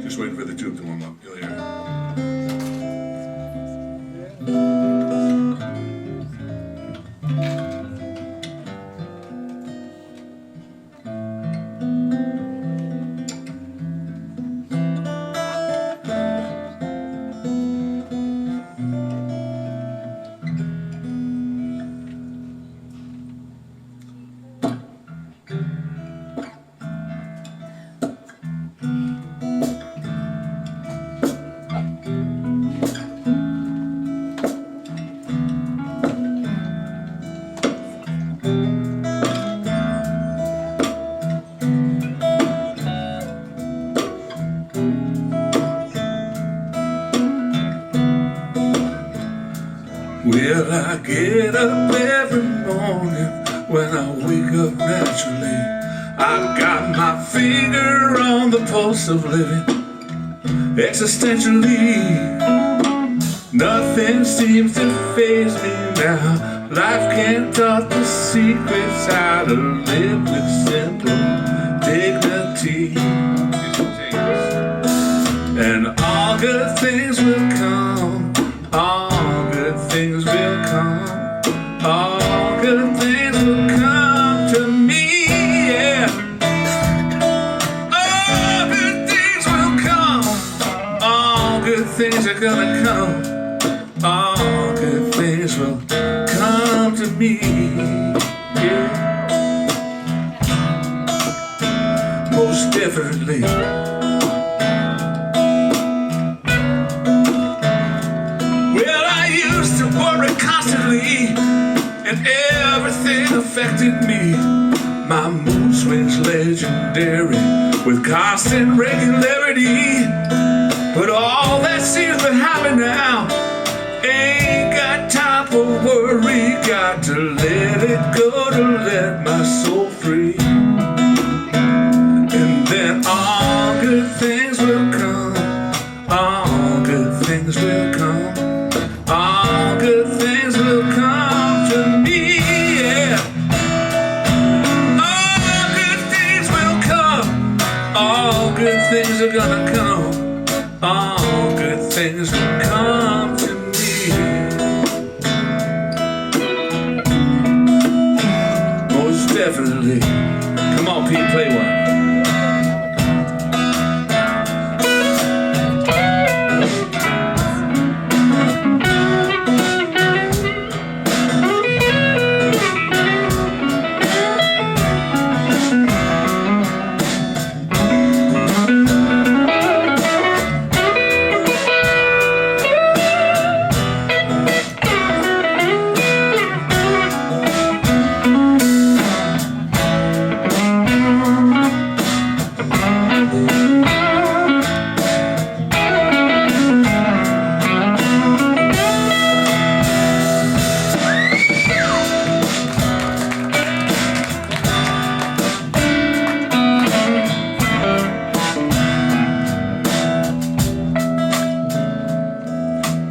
Just waiting for the tube to warm up. You'll hear it. Well, I get up every morning when I wake up naturally. I've got my finger on the pulse of living. Existentially, nothing seems to faze me now. Life can't taught the secrets how to live with simple dignity. And all good things will come. All good things will come. All good things will come to me, yeah. All good things will come. All good things are gonna come. All good things will come to me, yeah. Most definitely. Constantly, and everything affected me. My mood swings legendary with constant regularity. But all that seems behind me now. Ain't got time for worry. Got to let it go to let my soul free. And then all good things will come. All good things will come. All good things will come to me, yeah. All good things will come. All good things are gonna come. All good things will come to me. Most definitely. Come on, Pete, play one.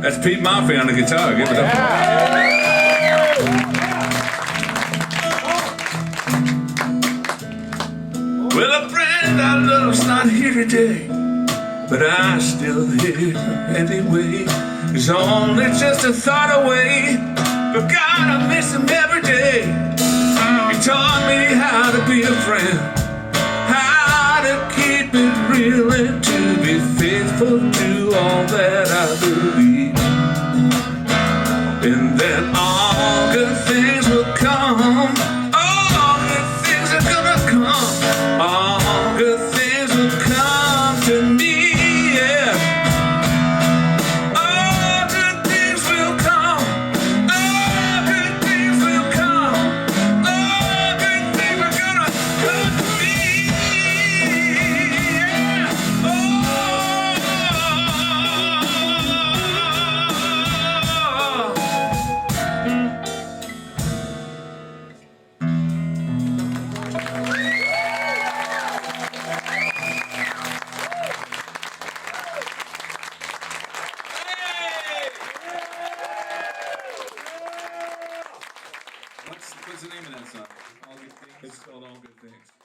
That's Pete Monfre on the guitar. Give it up. Well, a friend I love's not here today, but I still hear him anyway. He's only just a thought away, but God, I miss him every day. He taught me how to be a friend, how to keep it real, and to be faithful to all that I believe. And then all good things will come. All good things are gonna come. All good things will come to me, yeah. All good things will come. All good things will come. All good things are gonna come to me, yeah. What's the name of that song? All Good Things? It's called All Good Things.